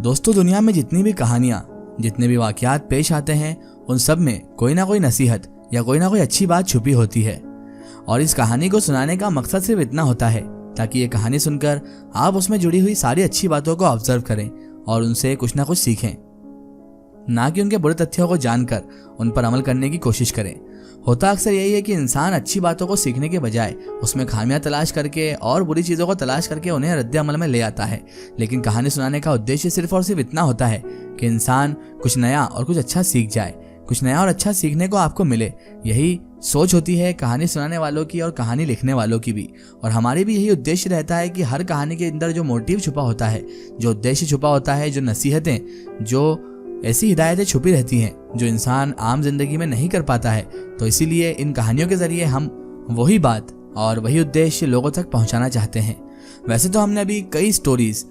दोस्तों, दुनिया में जितनी भी कहानियाँ, जितने भी वाकयात पेश आते हैं, उन सब में कोई ना कोई नसीहत या कोई ना कोई अच्छी बात छुपी होती है। और इस कहानी को सुनाने का मकसद सिर्फ इतना होता है ताकि ये कहानी सुनकर आप उसमें जुड़ी हुई सारी अच्छी बातों को ऑब्जर्व करें और उनसे कुछ ना कुछ सीखें, ना कि उनके बुरे तथ्यों को जानकर उन पर अमल करने की कोशिश करें। होता अक्सर यही है कि इंसान अच्छी बातों को सीखने के बजाय उसमें खामियां तलाश करके और बुरी चीज़ों को तलाश करके उन्हें रद्द अमल में ले आता है। लेकिन कहानी सुनाने का उद्देश्य सिर्फ और सिर्फ इतना होता है कि इंसान कुछ नया और कुछ अच्छा सीख जाए, कुछ नया और अच्छा सीखने को आपको मिले। यही सोच होती है कहानी सुनाने वालों की और कहानी लिखने वालों की भी। और हमारी भी यही उद्देश्य रहता है कि हर कहानी के अंदर जो मोटिव छुपा होता है, जो उद्देश्य छुपा होता है, जो नसीहतें, जो ऐसी हिदायतें छुपी रहती हैं जो इंसान आम जिंदगी में नहीं कर पाता है, तो इसीलिए इन कहानियों के जरिए हम वही बात और वही उद्देश्य लोगों तक पहुंचाना चाहते हैं। वैसे तो हमने अभी कई स्टोरीज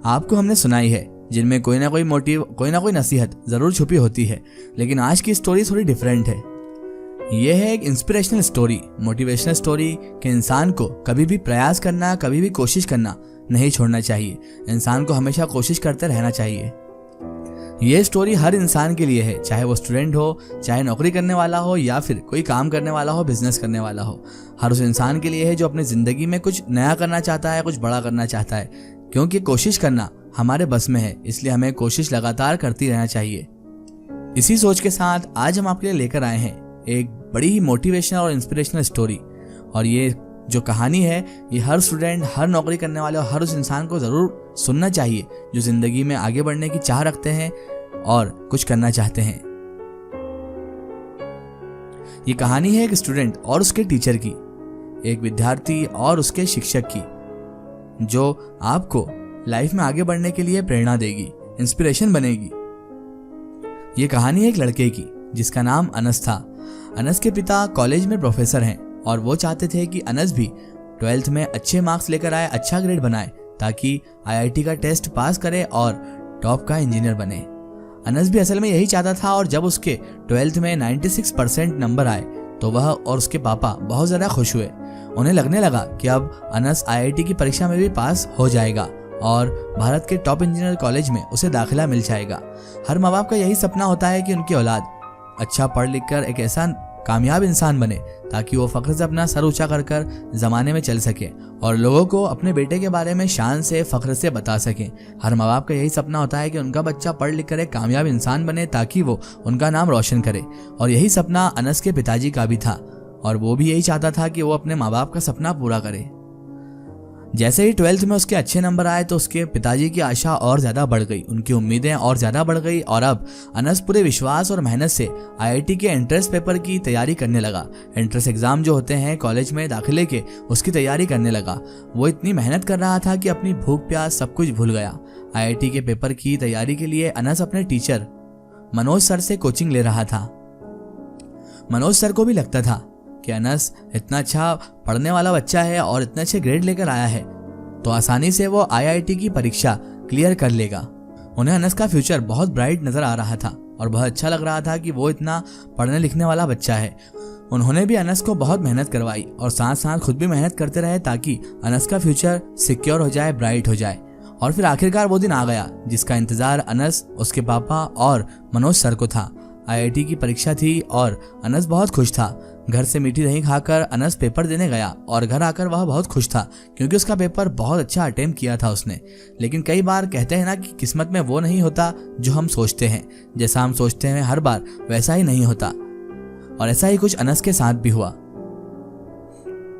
आपको हमने सुनाई है जिनमें कोई ना कोई मोटिव, कोई ना कोई नसीहत जरूर छुपी होती है, लेकिन आज की स्टोरी थोड़ी डिफरेंट है। यह है एक इंस्पिरेशनल स्टोरी, मोटिवेशनल स्टोरी कि इंसान को कभी भी प्रयास करना, कभी भी कोशिश करना नहीं छोड़ना चाहिए। इंसान को हमेशा कोशिश करते रहना चाहिए। ये स्टोरी हर इंसान के लिए है, चाहे वो स्टूडेंट हो, चाहे नौकरी करने वाला हो, या फिर कोई काम करने वाला हो, बिजनेस करने वाला हो। हर उस इंसान के लिए है जो अपनी जिंदगी में कुछ नया करना चाहता है, कुछ बड़ा करना चाहता है। क्योंकि कोशिश करना हमारे बस में है, इसलिए हमें कोशिश लगातार करती रहना चाहिए। इसी सोच के साथ आज हम आपके लिए लेकर आए हैं एक बड़ी ही मोटिवेशनल और इंस्पिरेशनल स्टोरी। और ये जो कहानी है, ये हर स्टूडेंट, हर नौकरी करने वाले और हर उस इंसान को जरूर सुनना चाहिए जो जिंदगी में आगे बढ़ने की चाह रखते हैं और कुछ करना चाहते हैं। ये कहानी है एक स्टूडेंट और उसके टीचर की, एक विद्यार्थी और उसके शिक्षक की, जो आपको लाइफ में आगे बढ़ने के लिए प्रेरणा देगी, इंस्पिरेशन बनेगी। ये कहानी है एक लड़के की जिसका नाम अनस था। अनस के पिता कॉलेज में प्रोफेसर हैं और वो चाहते थे कि अनस भी 12th में अच्छे मार्क्स लेकर आए, अच्छा ग्रेड बनाए, ताकि IIT का टेस्ट पास करे और टॉप का इंजीनियर बने। अनस भी असल में यही चाहता था और जब उसके 12th में 96% नंबर आए तो वह और उसके पापा बहुत ज़्यादा खुश हुए। उन्हें लगने लगा कि अब अनस IIT की परीक्षा में भी पास हो जाएगा और भारत के टॉप इंजीनियर कॉलेज में उसे दाखिला मिल जाएगा। हर माँ बाप का यही सपना होता है कि उनकी औलाद अच्छा पढ़ लिख कर एक ऐसा कामयाब इंसान बने ताकि वो फख्र से अपना सर ऊंचा कर कर जमाने में चल सके और लोगों को अपने बेटे के बारे में शान से, फख्र से बता सके। हर माँ बाप का यही सपना होता है कि उनका बच्चा पढ़ लिख कर एक कामयाब इंसान बने ताकि वो उनका नाम रोशन करे। और यही सपना अनस के पिताजी का भी था और वो भी यही चाहता था कि वो अपने माँ बाप का सपना पूरा करे। जैसे ही 12th में उसके अच्छे नंबर आए तो उसके पिताजी की आशा और ज़्यादा बढ़ गई, उनकी उम्मीदें और ज़्यादा बढ़ गई और अब अनस पूरे विश्वास और मेहनत से IIT के एंट्रेंस पेपर की तैयारी करने लगा। एंट्रेंस एग्ज़ाम जो होते हैं कॉलेज में दाखिले के, उसकी तैयारी करने लगा। वो इतनी मेहनत कर रहा था कि अपनी भूख प्यास सब कुछ भूल गया। IIT के पेपर की तैयारी के लिए अनस अपने टीचर मनोज सर से कोचिंग ले रहा था। मनोज सर को भी लगता था कि अनस इतना अच्छा पढ़ने वाला बच्चा है और इतने अच्छे ग्रेड लेकर आया है तो आसानी से वो IIT की परीक्षा क्लियर कर लेगा। उन्हें अनस का फ्यूचर बहुत ब्राइट नजर आ रहा था और बहुत अच्छा लग रहा था कि वो इतना पढ़ने लिखने वाला बच्चा है। उन्होंने भी अनस को बहुत मेहनत करवाई और साथ साथ खुद भी मेहनत करते रहे ताकि अनस का फ्यूचर सिक्योर हो जाए, ब्राइट हो जाए। और फिर आखिरकार वो दिन आ गया जिसका इंतजार अनस, उसके पापा और मनोज सर को था। IIT की परीक्षा थी और अनस बहुत खुश था। घर से मीठी दही खाकर अनस पेपर देने गया और घर आकर वह बहुत खुश था क्योंकि उसका पेपर बहुत अच्छा अटेम्प्ट किया था उसने। लेकिन कई बार कहते हैं ना कि किस्मत में वो नहीं होता जो हम सोचते हैं, जैसा हम सोचते हैं हर बार वैसा ही नहीं होता। और ऐसा ही कुछ अनस के साथ भी हुआ।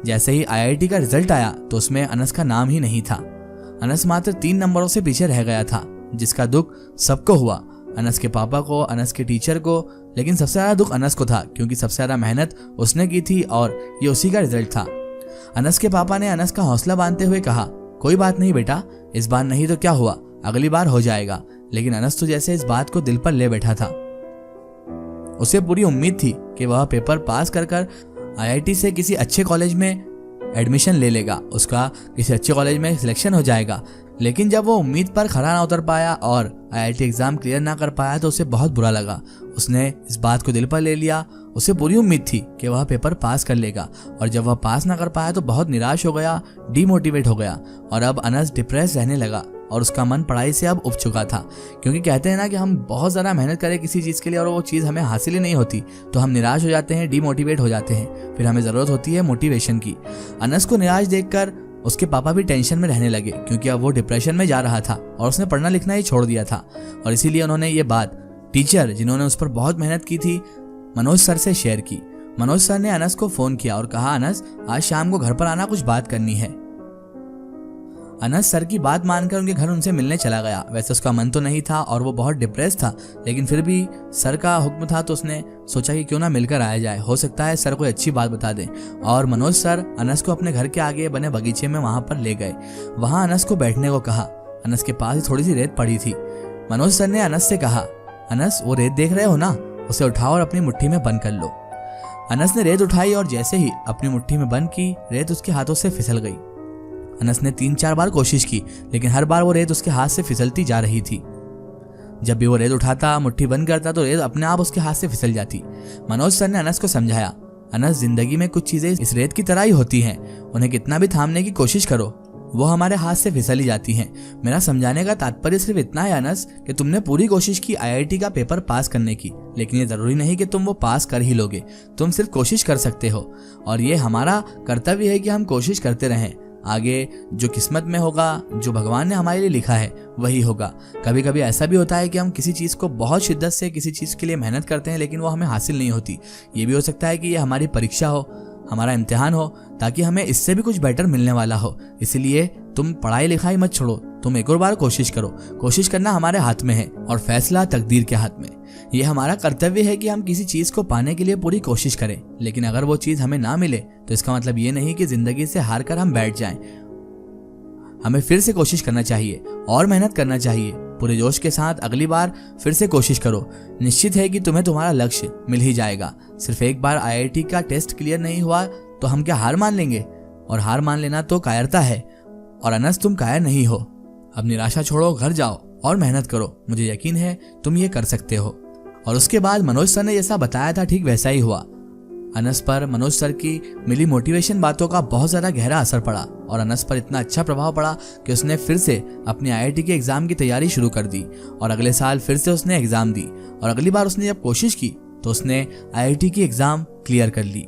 जैसे ही IIT का रिजल्ट आया तो उसमें अनस का नाम ही नहीं था। अनस मात्र 3 नंबरों से पीछे रह गया था, जिसका दुख सबको हुआ, अनस के पापा को, अनस के टीचर को। लेकिन सबसे ज़्यादा दुख अनस को था क्योंकि सबसे ज़्यादा मेहनत उसने की थी और ये उसी का रिजल्ट था। अनस के पापा ने अनस का हौसला बांधते हुए कहा, कोई बात नहीं बेटा, इस बार नहीं तो क्या हुआ, अगली बार हो जाएगा। लेकिन अनस तो जैसे इस बात को दिल पर ले बैठा था। उसे पूरी उम्मीद थी कि वह पेपर पास कर IIT से किसी अच्छे कॉलेज में एडमिशन ले लेगा, उसका किसी अच्छे कॉलेज में सिलेक्शन हो जाएगा। लेकिन जब वो उम्मीद पर खरा ना उतर पाया और IIT एग्जाम क्लियर ना कर पाया तो उसे बहुत बुरा लगा। उसने इस बात को दिल पर ले लिया। उसे पूरी उम्मीद थी कि वह पेपर पास कर लेगा, और जब वह पास ना कर पाया तो बहुत निराश हो गया, डीमोटिवेट हो गया, और अब अनस डिप्रेस रहने लगा और उसका मन पढ़ाई से अब उब चुका था। क्योंकि कहते हैं ना कि हम बहुत ज़्यादा मेहनत करें किसी चीज़ के लिए और वो चीज़ हमें हासिल ही नहीं होती तो हम निराश हो जाते हैं, डीमोटिवेट हो जाते हैं। फिर हमें ज़रूरत होती है मोटिवेशन की। अनस को निराश देखकर उसके पापा भी टेंशन में रहने लगे, क्योंकि अब वो डिप्रेशन में जा रहा था और उसने पढ़ना लिखना ही छोड़ दिया था। और इसीलिए उन्होंने ये बात टीचर, जिन्होंने उस पर बहुत मेहनत की थी, मनोज सर से शेयर की। मनोज सर ने अनस को फोन किया और कहा, अनस आज शाम को घर पर आना, कुछ बात करनी है। अनस सर की बात मानकर उनके घर उनसे मिलने चला गया। वैसे उसका मन तो नहीं था और वो बहुत डिप्रेस था, लेकिन फिर भी सर का हुक्म था तो उसने सोचा कि क्यों ना मिलकर आया जाए, हो सकता है सर कोई अच्छी बात बता दें। और मनोज सर अनस को अपने घर के आगे बने बगीचे में वहां पर ले गए। वहां अनस को बैठने को कहा। अनस के पास ही थोड़ी सी रेत पड़ी थी। मनोज सर ने अनस से कहा, अनस वो रेत देख रहे हो ना, उसे उठाओ और अपनी मुट्ठी में बंद कर लो। अनस ने रेत उठाई और जैसे ही अपनी मुट्ठी में बंद की, रेत उसके हाथों से फिसल गई। अनस ने 3-4 बार कोशिश की, लेकिन हर बार वो रेत उसके हाथ से फिसलती जा रही थी। जब भी वो रेत उठाता, मुट्ठी बंद करता तो रेत अपने आप उसके हाथ से फिसल जाती। मनोज सर ने अनस को समझाया, अनस जिंदगी में कुछ चीजें इस रेत की तरह ही होती हैं, उन्हें कितना भी थामने की कोशिश करो वो हमारे हाथ से फिसल ही जाती हैं। मेरा समझाने का तात्पर्य सिर्फ इतना है अनस कि तुमने पूरी कोशिश की IIT का पेपर पास करने की, लेकिन ये जरूरी नहीं कि तुम वो पास कर ही लोगे। तुम सिर्फ कोशिश कर सकते हो और ये हमारा कर्तव्य है कि हम कोशिश करते रहें। आगे जो किस्मत में होगा, जो भगवान ने हमारे लिए लिखा है वही होगा। कभी कभी ऐसा भी होता है कि हम किसी चीज़ को बहुत शिद्दत से किसी चीज़ के लिए मेहनत करते हैं, लेकिन वो हमें हासिल नहीं होती। ये भी हो सकता है कि ये हमारी परीक्षा हो, हमारा इम्तिहान हो, ताकि हमें इससे भी कुछ बेटर मिलने वाला हो। इसीलिए तुम पढ़ाई लिखाई मत छोड़ो, तुम एक और बार कोशिश करो। कोशिश करना हमारे हाथ में है और फैसला तकदीर के हाथ में। ये हमारा कर्तव्य है कि हम किसी चीज़ को पाने के लिए पूरी कोशिश करें, लेकिन अगर वो चीज़ हमें ना मिले तो इसका मतलब ये नहीं कि जिंदगी से हार कर हम बैठ जाएं। हमें फिर से कोशिश करना चाहिए और मेहनत करना चाहिए पूरे जोश के साथ। अगली बार फिर से कोशिश करो, निश्चित है कि तुम्हें तुम्हारा लक्ष्य मिल ही जाएगा। सिर्फ एक बार IIT का टेस्ट क्लियर नहीं हुआ तो हम क्या हार मान लेंगे? और हार मान लेना तो कायरता है, और अनस तुम कायर नहीं हो। अब निराशा छोड़ो, घर जाओ और मेहनत करो, मुझे यकीन है तुम ये कर सकते हो। और उसके बाद मनोज सर ने जैसा बताया था ठीक वैसा ही हुआ। अनस पर मनोज सर की मिली मोटिवेशन बातों का बहुत ज़्यादा गहरा असर पड़ा और अनस पर इतना अच्छा प्रभाव पड़ा कि उसने फिर से अपनी IIT के एग्ज़ाम की तैयारी शुरू कर दी और अगले साल फिर से उसने एग्ज़ाम दी। और अगली बार उसने जब कोशिश की तो उसने IIT की एग्ज़ाम क्लियर कर ली।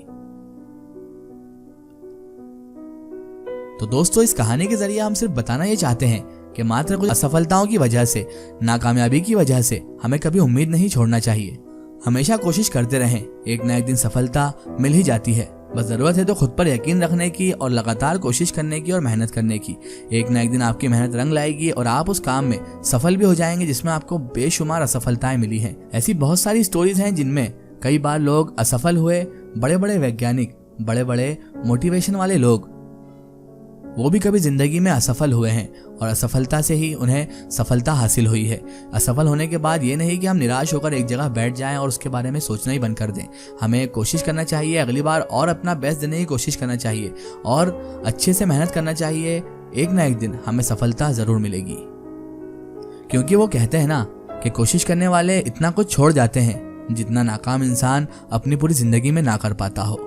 तो दोस्तों, इस कहानी के जरिए हम सिर्फ बताना ये चाहते हैं कि मात्र कुछ असफलताओं की वजह से, नाकामयाबी की वजह से हमें कभी उम्मीद नहीं छोड़ना चाहिए। हमेशा कोशिश करते रहें, एक ना एक दिन सफलता मिल ही जाती है। बस ज़रूरत है तो खुद पर यकीन रखने की और लगातार कोशिश करने की और मेहनत करने की। एक ना एक दिन आपकी मेहनत रंग लाएगी और आप उस काम में सफल भी हो जाएंगे जिसमें आपको बेशुमार असफलताएं मिली हैं। ऐसी बहुत सारी स्टोरीज हैं जिनमें कई बार लोग असफल हुए, बड़े बड़े वैज्ञानिक, बड़े बड़े मोटिवेशन वाले लोग, वो भी कभी जिंदगी में असफल हुए हैं और असफलता से ही उन्हें सफलता हासिल हुई है। असफल होने के बाद ये नहीं कि हम निराश होकर एक जगह बैठ जाएं और उसके बारे में सोचना ही बंद कर दें। हमें कोशिश करना चाहिए, अगली बार और अपना बेस्ट देने की कोशिश करना चाहिए और अच्छे से मेहनत करना चाहिए। एक ना एक दिन हमें सफलता जरूर मिलेगी, क्योंकि वो कहते हैं ना कि कोशिश करने वाले इतना कुछ छोड़ जाते हैं जितना नाकाम इंसान अपनी पूरी जिंदगी में ना कर पाता हो।